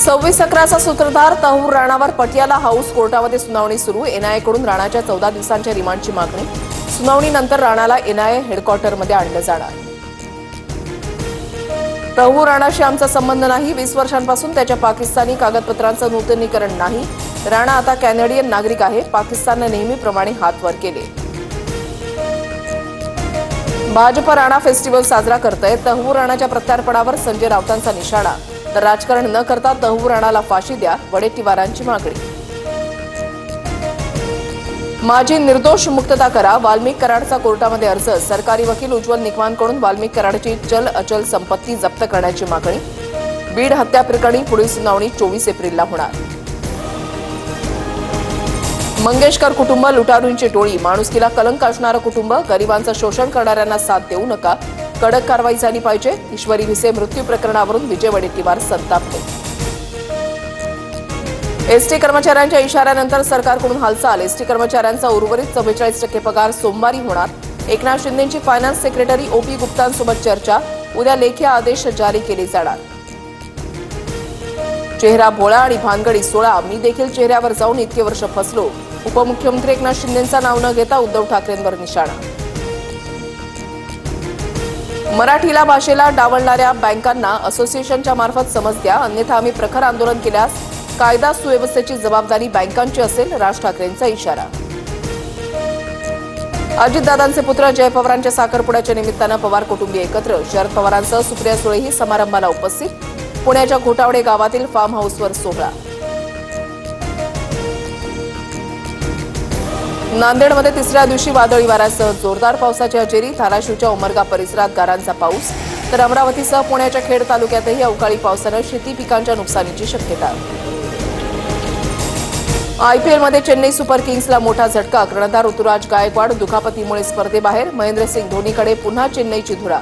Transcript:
26/11चा सूत्रधार तहूर राणावर पटियाला हाऊस कोर्टामध्ये सुनावणी सुरू। एनआयएकडून राणाच्या 14 दिवसांच्या रिमांडची मागणी। सुनावणीनंतर राणाला एनआयए हेडक्वार्टरमध्ये आणलं जाणार। तहूर राणाशी आमचा संबंध नाही। 20 वर्षांपासून त्याच्या पाकिस्तानी कागदपत्रांचं नूतनीकरण नाही। राणा आता कॅनेडियन नागरिक आहे। पाकिस्तानने नेहमीप्रमाणे हात वर केले। भाजप राणा फेस्टिवल साजरा करतोय। तहूर राणाच्या प्रत्यार्पणावर संजय राऊतांचा निशाणा। तर राजकारण न करता तहूर राणाला फाशी द्या, वडेट्टीवारांची मागणी। माझी निर्दोष मुक्तता करा, वाल्मिक कराडचा कोर्टामध्ये अर्ज। सरकारी वकील उज्ज्वल निकमांकडून वाल्मिक कराडची चल अचल संपत्ती जप्त करण्याची मागणी। बीड हत्या प्रकरणी पुढील सुनावणी 24 एप्रिलला होणार। मंगेशकर कुटुंब लुटारूंची टोळी, माणुसकीला कलंक असणारं कुटुंब, गरिबांचं शोषण करणाऱ्यांना साथ देऊ नका, कडक कारवाई झाली पाहिजे। ईश्वरी भिसे मृत्यू प्रकरणावरून विजय वडेट्टीवार संतापले। एसटी कर्मचाऱ्यांच्या इशाऱ्यानंतर सरकारकडून हालचाल। एसटी कर्मचाऱ्यांचा उर्वरित 44% पगार सोमवारी होणार। एकनाथ शिंदेंची फायनान्स सेक्रेटरी ओपी गुप्तांसोबत चर्चा। उद्या लेखी आदेश जारी केले जाणार। चेहरा भोळा आणि भानगडी 16, मी देखील चेहऱ्यावर जाऊन इतके वर्ष फसलो। उपमुख्यमंत्री एकनाथ शिंदेंचा नाव न घेता उद्धव ठाकरेंवर निशाणा। मराठीला भाषेला डावलणाऱ्या बँकांना असोसिएशनच्या मार्फत समज द्या, अन्यथा आम्ही प्रखर आंदोलन केल्यास कायदा सुव्यवस्थेची जबाबदारी बँकांची असेल, राज ठाकरेंचा इशारा। अजितदादांचे पुत्र जय पवारांच्या साखरपुड्याच्या निमित्तानं पवार कुटुंबीय एकत्र। शरद पवारांसह सुप्रिया सुळेही समारंभाला उपस्थित। पुण्याच्या घोटावडे गावातील फार्म हाऊसवर सोहळा। नांदेडमध्ये तिसऱ्या दिवशी वादळी वाऱ्यासह जोरदार पावसाची हजेरी। धाराशिवच्या उमरगा परिसरात गारांचा पाऊस। तर अमरावतीसह पुण्याच्या खेड तालुक्यातही अवकाळी पावसानं शेती पिकांच्या नुकसानीची शक्यता। आयपीएलमध्ये चेन्नई सुपर किंग्सला मोठा झटका। कर्णधार ऋतुराज गायकवाड दुखापतीमुळे स्पर्धेबाहेर। महेंद्रसिंग धोनीकडे पुन्हा चेन्नईची धुरा।